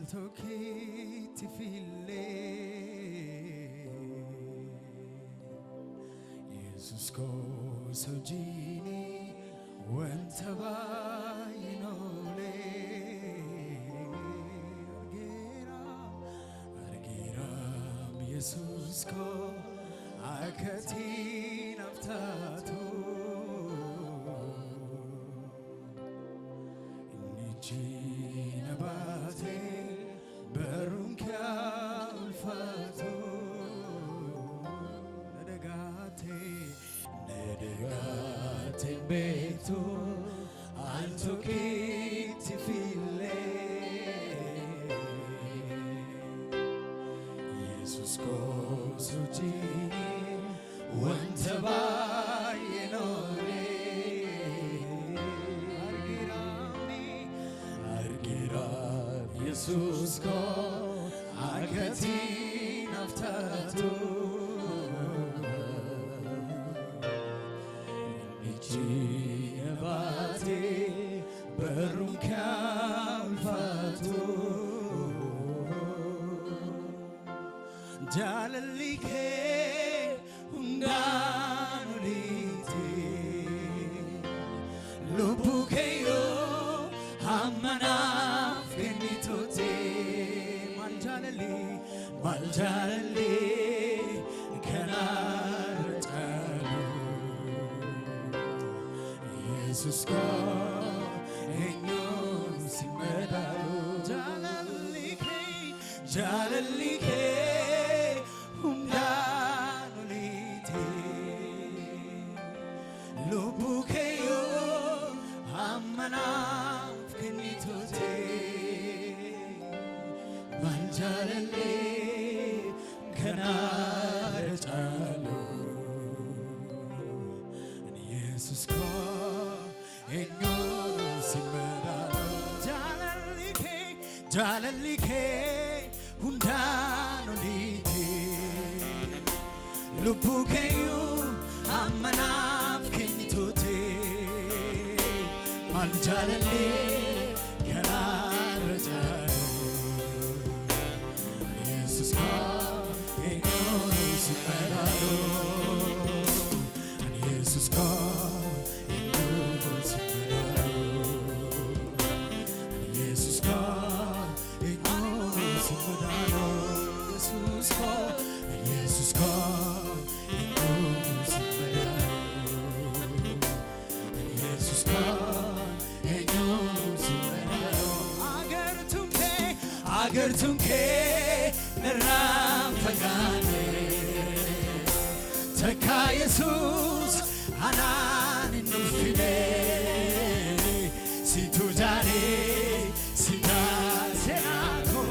Altokiti fille Jesus goes Gini wanta bayinole argira Jesus go akati naftatu nichina bate berunka ulfatu nedegate betu altokiti fille Jesus goes Gini wanta bayinole argiram Jesus go akati naftatu nichibate berunka ulfatu jalalike undanulite lubukeyo hamanaf kenitote maljalali kanartalu Jesus go enyon simedalu jalalike undanulite lubukeyo hamanaf kenitote maljalali kanartalu Jesus go enyon simedalu jalalike undanulite lubukeyo hamanaf kenitote maljalali kanartalu Jesus go enyon simedalu Jesus go enyon simedalu Jesus go enyon simedalu Jesus go enyon simedalu Jesus go enyon simedalu agar tunke neram fagane taka Jesus anan nufine situ jare sida senako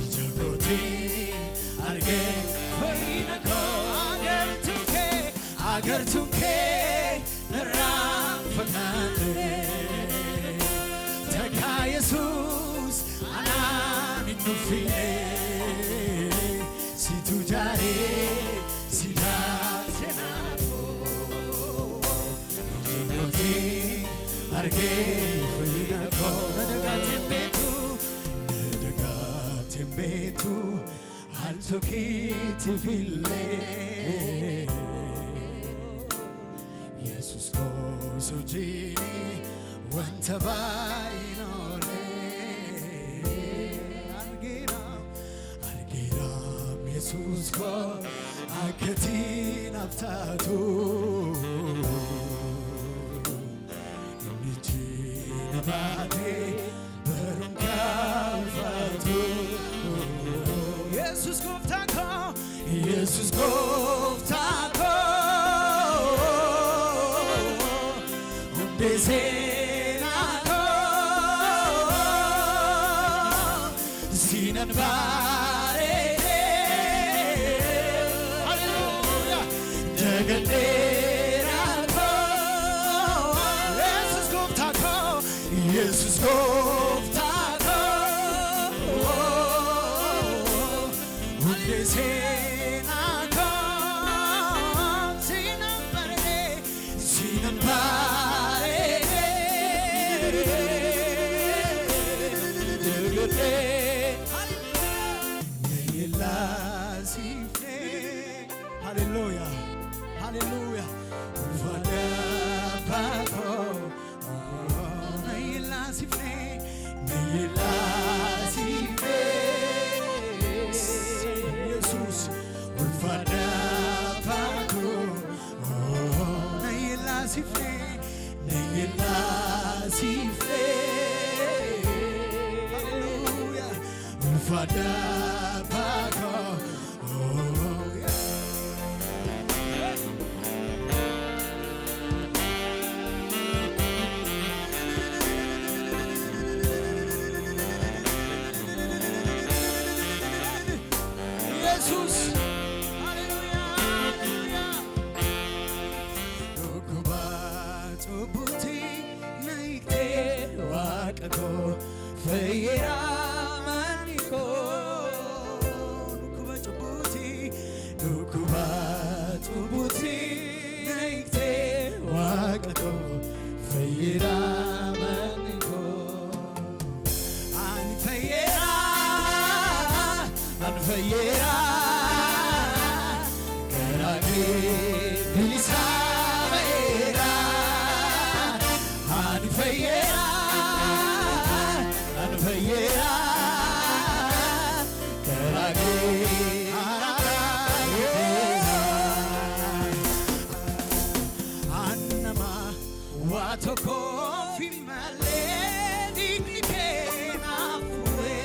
ijagoti arge koinako agar tunke neram fagane taka Jesus anan nufine situ jare sida senako ijagoti arge koinako nedegate betu altokiti fille Jesus goes Gini wanta bayinole argiram Jesus go akati naftatu nichibate berunka ulfatu Jesus go ftako undesenako sinan barede hallelujah jaganderako Jesus go ftako undesenako sinan barede Hallelujah, hallelujah. Ulfada bako, nayila sifne. Jesus, ulfada bako, nayila sifne. Hallelujah, ulfada bako. Jesus, hallelujah. Dukubat ubuti naikte wakako feyera maniko. Dukubat ubuti naikte wakako feyera maniko. An feyera. Anfayera karage bilisavera Anfayera karage Annama watoko fimale dignike nafue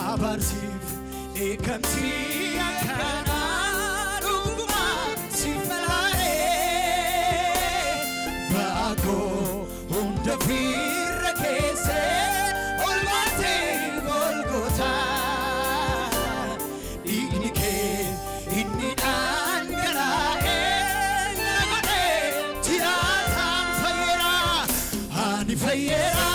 Abarsif ekamti akana duguma sifalare Bago hunda firra kese olmate golgota Ignike inni angara nagade tiratan fayera Anfayera